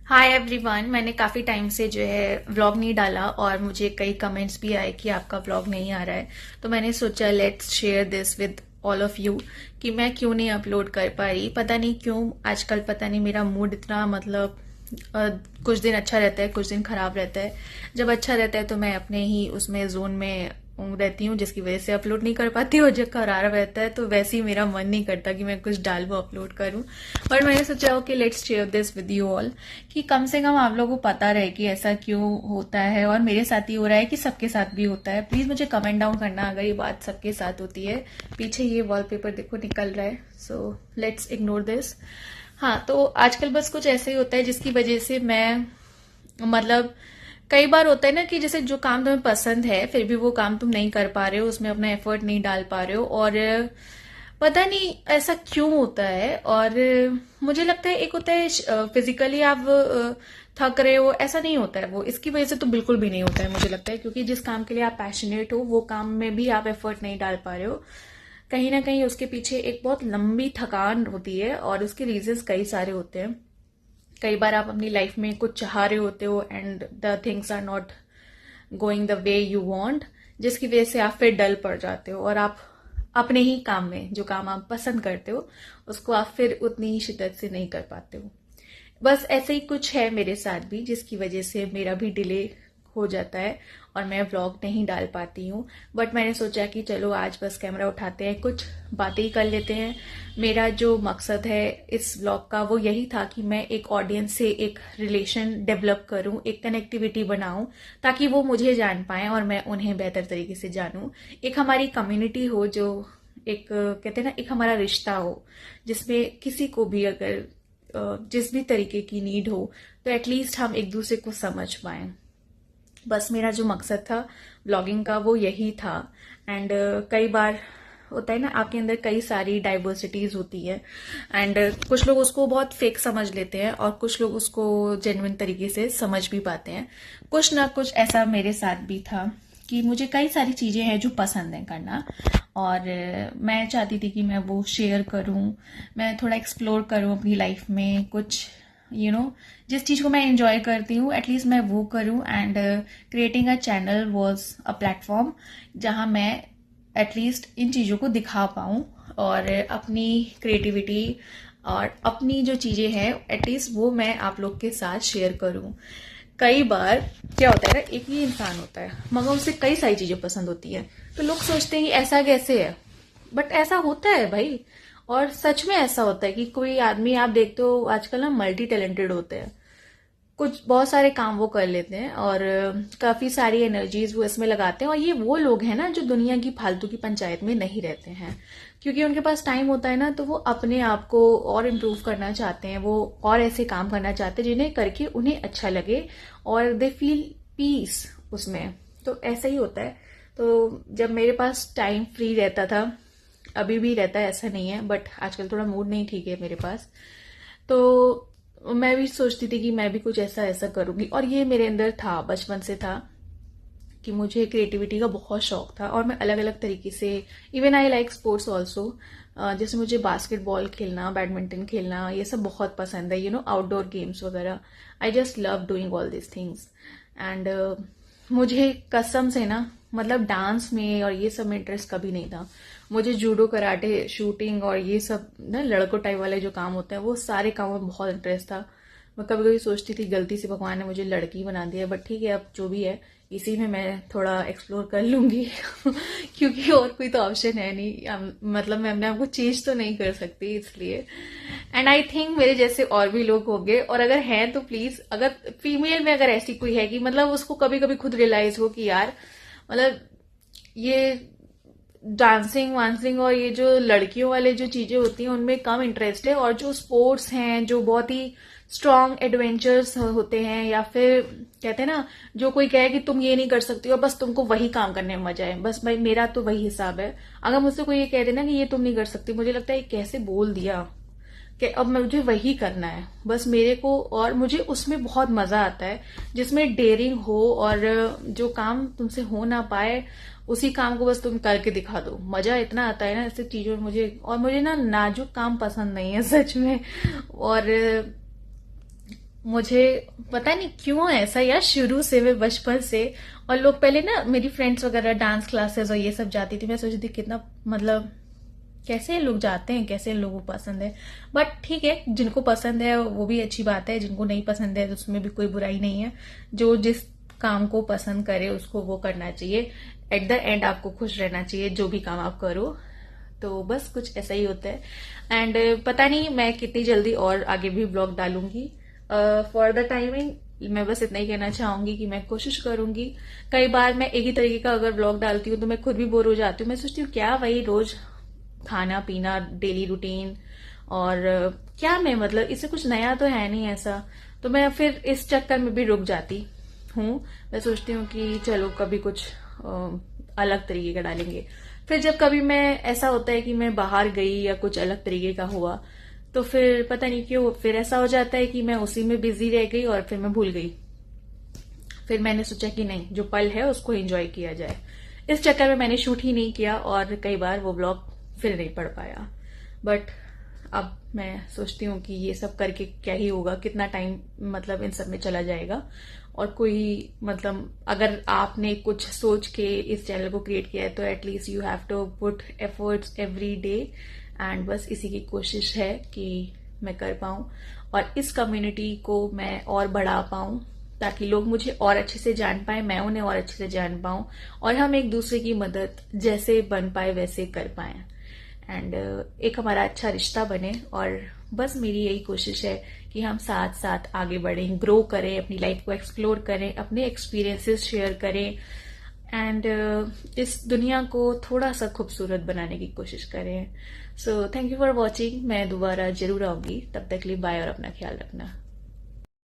Hi everyone. मैंने काफ़ी time से जो है व्लॉग नहीं डाला और मुझे कई कमेंट्स भी आए कि आपका व्लॉग नहीं आ रहा है। तो मैंने सोचा let's share this with all of you कि मैं क्यों नहीं अपलोड कर पा रही। पता नहीं क्यों आजकल, पता नहीं मेरा मूड इतना कुछ दिन अच्छा रहता है, कुछ दिन खराब रहता है। जब अच्छा रहता है तो मैं अपने ही उसमें जोन में रहती हूँ, जिसकी वजह से अपलोड नहीं कर पाती। और जब खराब रहता है तो वैसे ही मेरा मन नहीं करता कि मैं कुछ डालूं, अपलोड करूं। और मैंने सोचा okay let's share this with you all कि कम से कम आप लोगों को पता रहे कि ऐसा क्यों होता है और मेरे साथ ही हो रहा है कि सबके साथ भी होता है। प्लीज मुझे कमेंट डाउन करना अगर ये बात सबके साथ होती है। पीछे ये वॉलपेपर देखो निकल रहा है, सो लेट्स इग्नोर दिस। हाँ, तो आजकल बस कुछ ऐसे ही होता है जिसकी वजह से मैं मतलब कई बार होता है ना कि जैसे जो काम तुम्हें पसंद है फिर भी वो काम तुम नहीं कर पा रहे हो, उसमें अपना एफर्ट नहीं डाल पा रहे हो। और पता नहीं ऐसा क्यों होता है। और मुझे लगता है एक होता है फिजिकली आप थक रहे हो, ऐसा नहीं होता है वो, इसकी वजह से तो बिल्कुल भी नहीं होता है मुझे लगता है। क्योंकि जिस काम के लिए आप पैशनेट हो वो काम में भी आप एफर्ट नहीं डाल पा रहे हो, कहीं ना कहीं उसके पीछे एक बहुत लंबी थकान होती है और उसके रीजंस कई सारे होते हैं। कई बार आप अपनी लाइफ में कुछ चाह रहे होते हो and the things are not going the way you want, जिसकी वजह से आप फिर डल पड़ जाते हो और आप अपने ही काम में जो काम आप पसंद करते हो उसको आप फिर उतनी ही शिद्दत से नहीं कर पाते हो। बस ऐसे ही कुछ है मेरे साथ भी, जिसकी वजह से मेरा भी डिले हो जाता है और मैं व्लॉग नहीं डाल पाती हूँ। बट मैंने सोचा कि चलो आज बस कैमरा उठाते हैं, कुछ बातें ही कर लेते हैं। मेरा जो मकसद है इस व्लॉग का वो यही था कि मैं एक ऑडियंस से एक रिलेशन डेवलप करूं, एक कनेक्टिविटी बनाऊं, ताकि वो मुझे जान पाएं और मैं उन्हें बेहतर तरीके से जानूं। एक हमारी कम्युनिटी हो जो एक कहते हैं ना, एक हमारा रिश्ता हो जिसमें किसी को भी अगर जिस भी तरीके की नीड हो तो एटलीस्ट हम एक दूसरे को समझ पाएं। बस मेरा जो मकसद था ब्लॉगिंग का वो यही था। एंड कई बार होता है ना, आपके अंदर कई सारी डाइवर्सिटीज होती है एंड कुछ लोग उसको बहुत फेक समझ लेते हैं और कुछ लोग उसको जेन्युइन तरीके से समझ भी पाते हैं। कुछ ना कुछ ऐसा मेरे साथ भी था कि मुझे कई सारी चीजें हैं जो पसंद है करना और मैं चाहती थी कि मैं वो शेयर करूं, मैं थोड़ा एक्सप्लोर करूं अपनी लाइफ में कुछ जिस चीज को मैं एंजॉय करती हूँ एटलीस्ट मैं वो करूँ। And creating a channel was a platform जहां मैं एटलीस्ट इन चीजों को दिखा पाऊँ और अपनी क्रिएटिविटी और अपनी जो चीजें हैं एटलीस्ट वो मैं आप लोग के साथ शेयर करूँ। कई बार क्या होता है ना, एक ही इंसान होता है मगर उसे कई सारी चीजें पसंद होती है, तो लोग सोचते हैं कि ऐसा कैसे है, बट ऐसा होता है भाई। और सच में ऐसा होता है कि कोई आदमी आप देखते हो आजकल ना मल्टी टैलेंटेड होते हैं, कुछ बहुत सारे काम वो कर लेते हैं और काफी सारी एनर्जीज वो इसमें लगाते हैं। और ये वो लोग हैं ना जो दुनिया की फालतू की पंचायत में नहीं रहते हैं, क्योंकि उनके पास टाइम होता है ना, तो वो अपने आप को और इम्प्रूव करना चाहते हैं, वो और ऐसे काम करना चाहते हैं जिन्हें करके उन्हें अच्छा लगे और दे फील पीस उसमें। तो ऐसा ही होता है। तो जब मेरे पास टाइम फ्री रहता था, अभी भी रहता है ऐसा नहीं है, बट आजकल थोड़ा मूड नहीं ठीक है मेरे पास, तो मैं भी सोचती थी कि मैं भी कुछ ऐसा ऐसा करूंगी। और ये मेरे अंदर था, बचपन से था कि मुझे क्रिएटिविटी का बहुत शौक था और मैं अलग अलग तरीके से, even I like sports also, जैसे मुझे बास्केटबॉल खेलना, बैडमिंटन खेलना, ये सब बहुत पसंद है, आउटडोर गेम्स वगैरह। I just love doing all this things. And मुझे कसम से ना, मतलब डांस में और ये सब में इंटरेस्ट कभी नहीं था। मुझे जूडो, कराटे, शूटिंग और ये सब ना लड़कों टाइप वाले जो काम होते हैं वो सारे कामों में बहुत इंटरेस्ट था। मैं कभी कभी सोचती थी गलती से भगवान ने मुझे लड़की बना दिया, बट ठीक है अब जो भी है इसी में मैं थोड़ा एक्सप्लोर कर लूंगी क्योंकि और कोई तो ऑप्शन है नहीं, मतलब मैं अपने आप को चेंज तो नहीं कर सकती इसलिए। एंड आई थिंक मेरे जैसे और भी लोग होंगे, और अगर हैं तो प्लीज, अगर फीमेल में अगर ऐसी कोई है कि मतलब उसको कभी कभी खुद रियलाइज हो कि यार मतलब ये डांसिंग वांसिंग और ये जो लड़कियों वाले जो चीजें होती हैं उनमें कम इंटरेस्ट है, और जो स्पोर्ट्स हैं जो बहुत ही स्ट्रॉन्ग एडवेंचर्स होते हैं, या फिर कहते हैं ना जो कोई कहे कि तुम ये नहीं कर सकती हो, बस तुमको वही काम करने में मजा है, बस भाई मेरा तो वही हिसाब है। अगर मुझसे कोई ये कह देना कि ये तुम नहीं कर सकती, मुझे लगता है ये कैसे बोल दिया कि अब मुझे वही करना है बस मेरे को, और मुझे उसमें बहुत मजा आता है जिसमें डेयरिंग हो और जो काम तुमसे हो ना पाए उसी काम को बस तुम करके दिखा दो। मजा इतना आता है ना ऐसी चीजों में मुझे, और मुझे ना नाजुक काम पसंद नहीं है सच में। और मुझे पता नहीं क्यों ऐसा यार, शुरू से मैं बचपन से। और लोग पहले ना, मेरी फ्रेंड्स वगैरह डांस क्लासेस और ये सब जाती थी, मैं सोचती थी कितना मतलब कैसे लोग जाते हैं, कैसे लोगों को पसंद है। बट ठीक है, जिनको पसंद है वो भी अच्छी बात है, जिनको नहीं पसंद है तो उसमें भी कोई बुराई नहीं है। जो जिस काम को पसंद करे उसको वो करना चाहिए। एट द एंड आपको खुश रहना चाहिए जो भी काम आप करो। तो बस कुछ ऐसा ही होता है। एंड पता नहीं मैं कितनी जल्दी और आगे भी ब्लॉग डालूंगी। फॉर द टाइमिंग मैं बस इतना ही कहना चाहूंगी कि मैं कोशिश करूंगी। कई बार मैं एक ही तरीके का अगर ब्लॉग डालती हूँ तो मैं खुद भी बोर हो जाती हूँ। मैं सोचती हूँ क्या वही रोज खाना पीना, डेली रूटीन, और क्या मैं मतलब इससे कुछ नया तो है नहीं ऐसा। तो मैं फिर इस चक्कर में भी रुक जाती हूँ। मैं सोचती हूँ कि चलो कभी कुछ अलग तरीके का डालेंगे। फिर जब कभी मैं ऐसा होता है कि मैं बाहर गई या कुछ अलग तरीके का हुआ, तो फिर पता नहीं क्यों फिर ऐसा हो जाता है कि मैं उसी में बिजी रह गई और फिर मैं भूल गई। फिर मैंने सोचा कि नहीं, जो पल है उसको एंजॉय किया जाए। इस चक्कर में मैंने शूट ही नहीं किया और कई बार वो ब्लॉग फिर नहीं पढ़ पाया। बट अब मैं सोचती हूँ कि ये सब करके क्या ही होगा, कितना टाइम मतलब इन सब में चला जाएगा। और कोई मतलब अगर आपने कुछ सोच के इस चैनल को क्रिएट किया है तो at least you have to put efforts every day. And बस इसी की कोशिश है कि मैं कर पाऊं और इस कम्युनिटी को मैं और बढ़ा पाऊं, ताकि लोग मुझे और अच्छे से जान पाए, मैं उन्हें और अच्छे से जान पाऊं, और हम एक दूसरे की मदद जैसे बन पाए वैसे कर पाए। एंड एक हमारा अच्छा रिश्ता बने। और बस मेरी यही कोशिश है कि हम साथ साथ आगे बढ़ें, ग्रो करें, अपनी लाइफ को एक्सप्लोर करें, अपने एक्सपीरियंसेस शेयर करें, एंड इस दुनिया को थोड़ा सा खूबसूरत बनाने की कोशिश करें। So thank you for watching. मैं दोबारा जरूर आऊंगी, तब तक के लिए बाय और अपना ख्याल रखना।